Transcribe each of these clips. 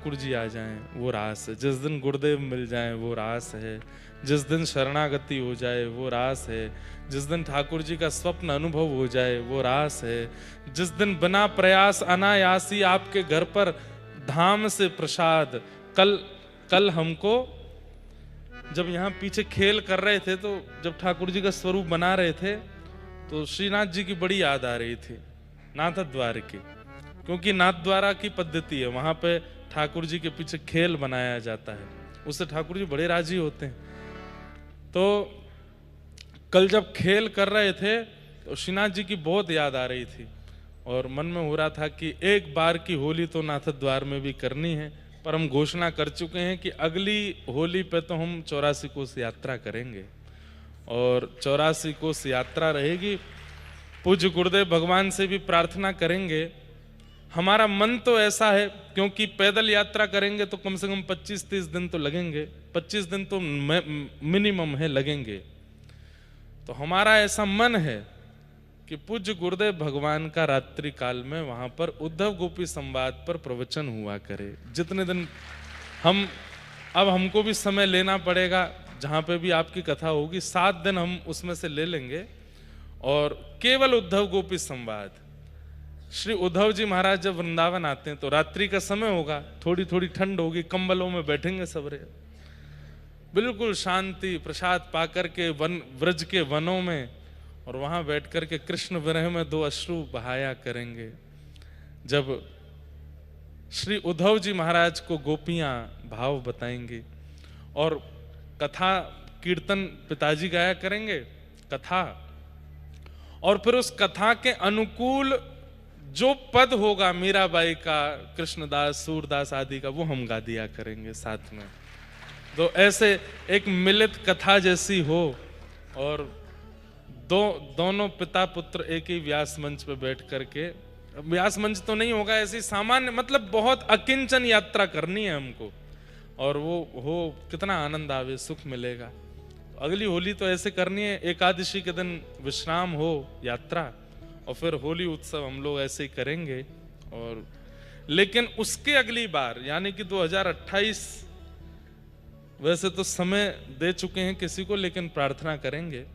ठाकुर जी आ जाएं वो रास है, जिस दिन गुरुदेव मिल जाएं वो रास है, जिस दिन शरणागति हो जाए वो रास है, जिस दिन ठाकुर जी का स्वप्न अनुभव हो जाए वो रास है, जिस दिन बिना प्रयास अनायासी आपके घर पर धाम से प्रसाद। कल हमको जब यहाँ पीछे खेल कर रहे थे तो जब ठाकुर जी का स्वरूप बना रहे थे तो श्रीनाथ जी की बड़ी याद आ रही थी, नाथ द्वार की, क्योंकि नाथ द्वारा की पद्धति है, वहां पे ठाकुर जी के पीछे खेल बनाया जाता है, उससे ठाकुर जी बड़े राजी होते हैं। तो कल जब खेल कर रहे थे तो श्रीनाथ जी की बहुत याद आ रही थी और मन में हो रहा था कि एक बार की होली तो नाथ द्वार में भी करनी है, पर हम घोषणा कर चुके हैं कि अगली होली पे तो हम 84 कोस यात्रा करेंगे और 84 कोस यात्रा रहेगी। पूज्य गुरुदेव भगवान से भी प्रार्थना करेंगे। हमारा मन तो ऐसा है, क्योंकि पैदल यात्रा करेंगे तो कम से कम 25-30 दिन तो लगेंगे, 25 दिन तो मिनिमम है लगेंगे। तो हमारा ऐसा मन है कि पूज्य गुरुदेव भगवान का रात्रि काल में वहां पर उद्धव गोपी संवाद पर प्रवचन हुआ करे। जितने दिन अब हमको भी समय लेना पड़ेगा, जहां पे भी आपकी कथा होगी 7 दिन हम उसमें से ले लेंगे और केवल उद्धव गोपी संवाद। श्री उद्धव जी महाराज जब वृंदावन आते हैं तो रात्रि का समय होगा, थोड़ी थोड़ी ठंड होगी, कंबलों में बैठेंगे सबरे, बिल्कुल शांति प्रसाद पाकर के वन व्रज के वनों में, और वहां बैठ कर के कृष्ण विरह में 2 अश्रु बहाया करेंगे। जब श्री उद्धव जी महाराज को गोपियां भाव बताएंगी और कथा कीर्तन पिताजी गाया करेंगे कथा, और फिर उस कथा के अनुकूल जो पद होगा मीराबाई का, कृष्णदास, सूरदास आदि का, वो हम गा दिया करेंगे साथ में। तो ऐसे एक मिलित कथा जैसी हो और दोनों पिता पुत्र एक ही व्यास मंच पे बैठ करके, व्यास मंच तो नहीं होगा, ऐसी सामान्य मतलब बहुत अकिंचन यात्रा करनी है हमको, और वो हो कितना आनंद आवे, सुख मिलेगा। अगली होली तो ऐसे करनी है, एकादशी के दिन विश्राम हो यात्रा, और फिर होली उत्सव हम लोग ऐसे ही करेंगे। और लेकिन उसके अगली बार यानी कि 2028, वैसे तो समय दे चुके हैं किसी को, लेकिन प्रार्थना करेंगे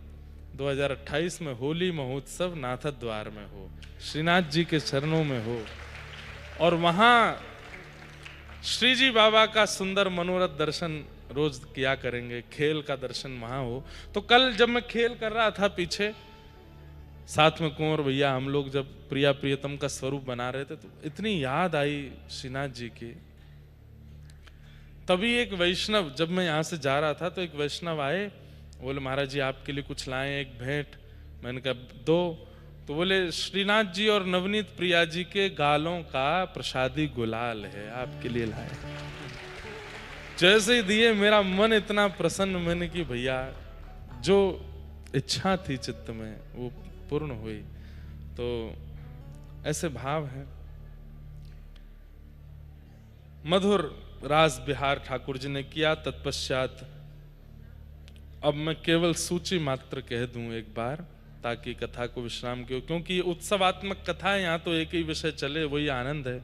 2028 में होली महोत्सव नाथ द्वार में हो, श्रीनाथ जी के चरणों में हो, और वहां श्री जी बाबा का सुंदर मनोरथ दर्शन रोज किया करेंगे, खेल का दर्शन वहां हो। तो कल जब मैं खेल कर रहा था पीछे साथ में कुंवर भैया, हम लोग जब प्रिया प्रियतम का स्वरूप बना रहे थे तो इतनी याद आई श्रीनाथ जी की। तभी एक वैष्णव, जब मैं यहाँ से जा रहा था तो एक वैष्णव आए, बोले महाराज जी आपके लिए कुछ लाए एक भेंट। मैंने कहा दो। तो बोले श्रीनाथ जी और नवनीत प्रिया जी के गालों का प्रसादी गुलाल है, आपके लिए लाए। जैसे ही दिए मेरा मन इतना प्रसन्न, मैंने कि भैया जो इच्छा थी चित्त में वो पूर्ण हुई। तो ऐसे भाव है। मधुर रास बिहार ठाकुर जी ने किया। तत्पश्चात अब मैं केवल सूची मात्र कह दूं एक बार, ताकि कथा को विश्राम क्यों, क्योंकि उत्सवात्मक कथा है, यहाँ तो एक ही विषय चले वही आनंद है,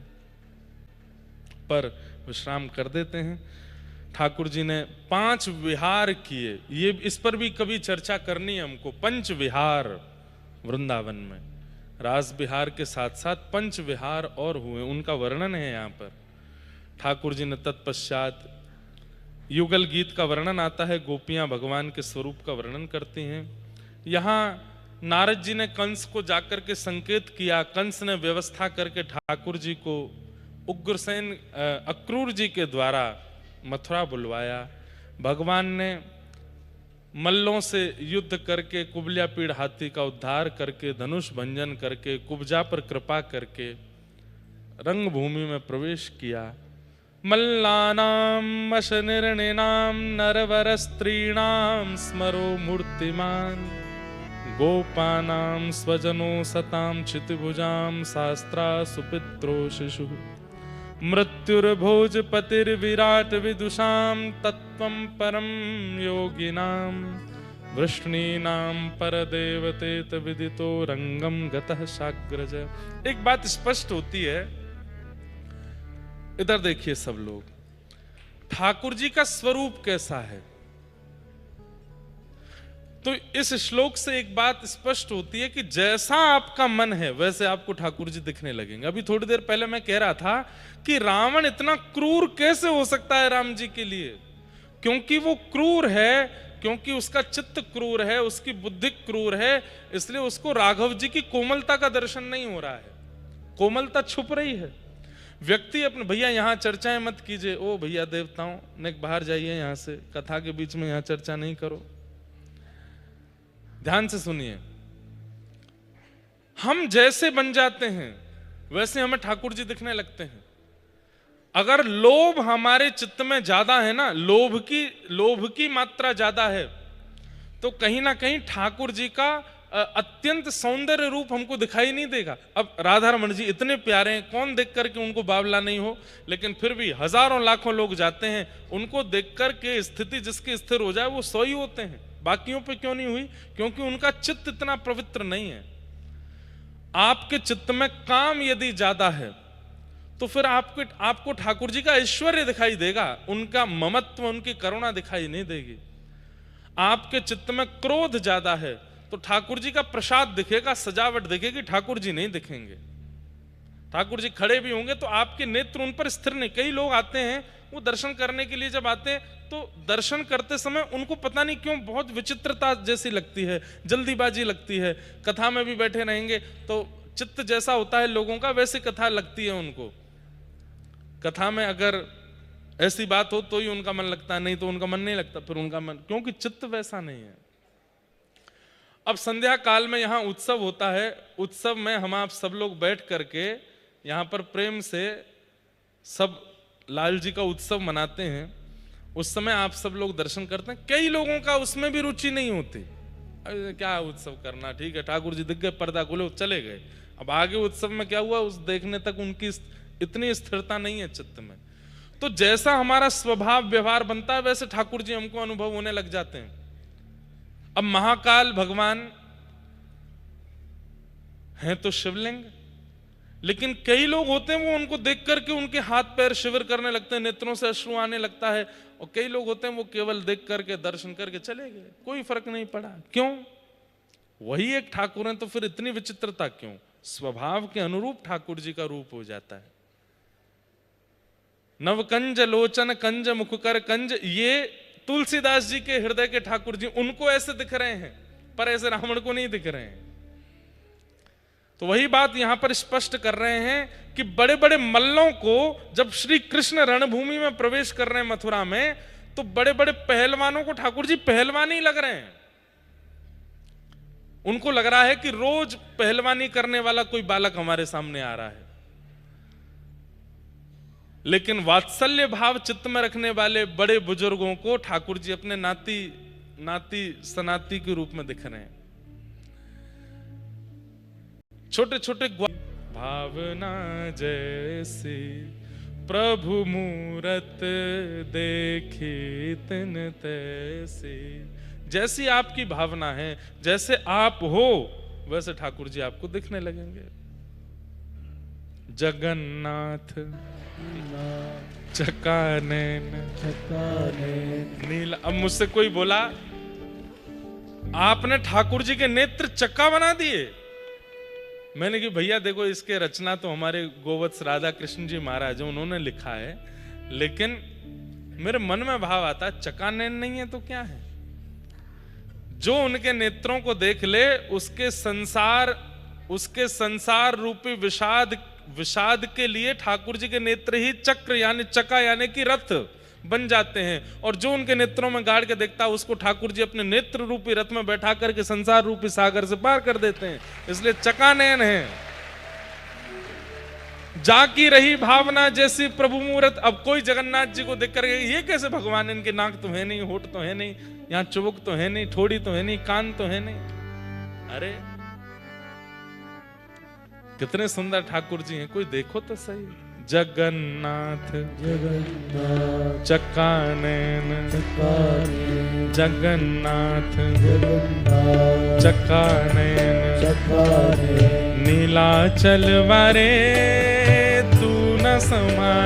पर विश्राम कर देते हैं। ठाकुर जी ने 5 विहार किए, ये इस पर भी कभी चर्चा करनी है हमको। 5 विहार वृंदावन में, रास बिहार के साथ साथ 5 विहार और हुए, उनका वर्णन है यहाँ पर। ठाकुर जी ने तत्पश्चात युगल गीत का वर्णन आता है, गोपियां भगवान के स्वरूप का वर्णन करती हैं। यहाँ नारद जी ने कंस को जाकर के संकेत किया, कंस ने व्यवस्था करके ठाकुर जी को उग्रसेन अक्रूर जी के द्वारा मथुरा बुलवाया। भगवान ने मल्लों से युद्ध करके कुबल्यापीड़ हाथी का उद्धार करके धनुष भंजन करके कुब्जा पर कृपा करके रंगभूमि में प्रवेश किया। मल्लानां वशनिर्णिनां नरवर स्त्रीणां स्मरो मूर्तिमान गोपानां स्वजनो सतां क्षितिभुजां शास्त्रा सुपित्रो शिशुः मृत्युर्भोजपतिर्विराट विदुषां तत्त्वं परं योगिनां वृष्णीनां परदेवतेत विदितो रंगम गतः साग्रज। एक बात स्पष्ट होती है, इधर देखिए सब लोग, ठाकुर जी का स्वरूप कैसा है। तो इस श्लोक से एक बात स्पष्ट होती है कि जैसा आपका मन है वैसे आपको ठाकुर जी दिखने लगेंगे। अभी थोड़ी देर पहले मैं कह रहा था कि रावण इतना क्रूर कैसे हो सकता है राम जी के लिए, क्योंकि वो क्रूर है, क्योंकि उसका चित्त क्रूर है, उसकी बुद्धि क्रूर है, इसलिए उसको राघव जी की कोमलता का दर्शन नहीं हो रहा है, कोमलता छुप रही है। व्यक्ति अपने, भैया यहां चर्चाएं मत कीजिए, ओ भैया देवताओं ने बाहर जाइए, यहां से कथा के बीच में यहां चर्चा नहीं करो। ध्यान से सुनिए, हम जैसे बन जाते हैं वैसे हमें ठाकुर जी दिखने लगते हैं। अगर लोभ हमारे चित्त में ज्यादा है ना, लोभ की मात्रा ज्यादा है, तो कहीं ना कहीं ठाकुर जी का अत्यंत सौंदर्य रूप हमको दिखाई नहीं देगा। अब राधा रमण जी इतने प्यारे हैं, कौन देख करके उनको बावला नहीं हो, लेकिन फिर भी हजारों लाखों लोग जाते हैं, उनको देख करके स्थिति जिसकी स्थिर हो जाए वो 100 ही होते हैं। बाकियों पे क्यों नहीं हुई? क्योंकि उनका चित्त इतना पवित्र नहीं है। आपके चित्त में काम यदि ज्यादा है तो फिर आपको ठाकुर जी का ऐश्वर्य दिखाई देगा, उनका ममत्व, उनकी करुणा दिखाई नहीं देगी। आपके चित्त में क्रोध ज्यादा है तो ठाकुर जी का प्रसाद दिखेगा, सजावट दिखेगी, ठाकुर जी नहीं दिखेंगे। ठाकुर जी खड़े भी होंगे तो आपके नेत्र उन पर स्थिर नहीं। कई लोग आते हैं, वो दर्शन करने के लिए जब आते हैं तो दर्शन करते समय उनको पता नहीं क्यों बहुत विचित्रता जैसी लगती है, जल्दीबाजी लगती है। कथा में भी बैठे रहेंगे तो चित्त जैसा होता है लोगों का, वैसे कथा लगती है उनको। कथा में अगर ऐसी बात हो तो ही उनका मन लगता है, नहीं तो उनका मन नहीं लगता फिर उनका मन, क्योंकि चित्त वैसा नहीं है। अब संध्या काल में यहाँ उत्सव होता है, उत्सव में हम आप सब लोग बैठ करके यहाँ पर प्रेम से सब लाल जी का उत्सव मनाते हैं। उस समय आप सब लोग दर्शन करते हैं। कई लोगों का उसमें भी रुचि नहीं होती, क्या उत्सव करना, ठीक है ठाकुर जी दिख गए, पर्दा खोले, चले गए। अब आगे उत्सव में क्या हुआ उस देखने तक उनकी इतनी स्थिरता नहीं है चित्त में। तो जैसा हमारा स्वभाव व्यवहार बनता है वैसे ठाकुर जी हमको अनुभव होने लग जाते हैं। अब महाकाल भगवान हैं तो शिवलिंग, लेकिन कई लोग होते हैं वो उनको देख करके उनके हाथ पैर शिविर करने लगते हैं, नेत्रों से अश्रु आने लगता है। और कई लोग होते हैं वो केवल देख करके दर्शन करके चले गए, कोई फर्क नहीं पड़ा। क्यों? वही एक ठाकुर है, तो फिर इतनी विचित्रता क्यों? स्वभाव के अनुरूप ठाकुर जी का रूप हो जाता है। नवकंज लोचन कंज मुखकर कंज, ये तुलसीदास जी के हृदय के ठाकुर जी, उनको ऐसे दिख रहे हैं, पर ऐसे रावण को नहीं दिख रहे हैं। तो वही बात यहां पर स्पष्ट कर रहे हैं कि बड़े बड़े मल्लों को जब श्री कृष्ण रणभूमि में प्रवेश कर रहे हैं मथुरा में, तो बड़े बड़े पहलवानों को ठाकुर जी पहलवान ही लग रहे हैं। उनको लग रहा है कि रोज पहलवानी करने वाला कोई बालक हमारे सामने आ रहा है। लेकिन वात्सल्य भाव चित्त में रखने वाले बड़े बुजुर्गों को ठाकुर जी अपने नाती सनाती के रूप में दिख रहे हैं। छोटे छोटे भावना जैसी प्रभु मूरत देखी तिन तैसी, जैसी आपकी भावना है, जैसे आप हो वैसे ठाकुर जी आपको दिखने लगेंगे। जगन्नाथ चकानैन नीला। अब मुझसे कोई बोला आपने ठाकुर जी के नेत्र चक्का बना दिए, मैंने कि भैया देखो इसके रचना तो हमारे गोवत्स राधा कृष्ण जी महाराज उन्होंने लिखा है, लेकिन मेरे मन में भाव आता है चकानैन नहीं है तो क्या है? जो उनके नेत्रों को देख ले उसके संसार रूपी विषाद के लिए ठाकुर जी के नेत्र ही चक्र यानी चका यानी कि रथ बन जाते हैं। और जो उनके नेत्रों में गाड़ के देखता है उसको ठाकुर जी अपने नेत्र रूपी रथ में बैठा करके संसार रूपी सागर से पार कर देते हैं, इसलिए चकानयन है। जाकी रही भावना जैसी प्रभु मूरत। अब कोई जगन्नाथ जी को देख कर ये कैसे भगवान, इनके नाक तो है नहीं, होठ तो है नहीं, यहाँ चुबुक तो है नहीं, ठोड़ी तो है नहीं, कान तो है नहीं। अरे कितने सुंदर ठाकुर जी हैं, कोई देखो तो सही। जगन्नाथ चकानैन जगन्नाथ चकानैन नीलाचल वारे तू न समा।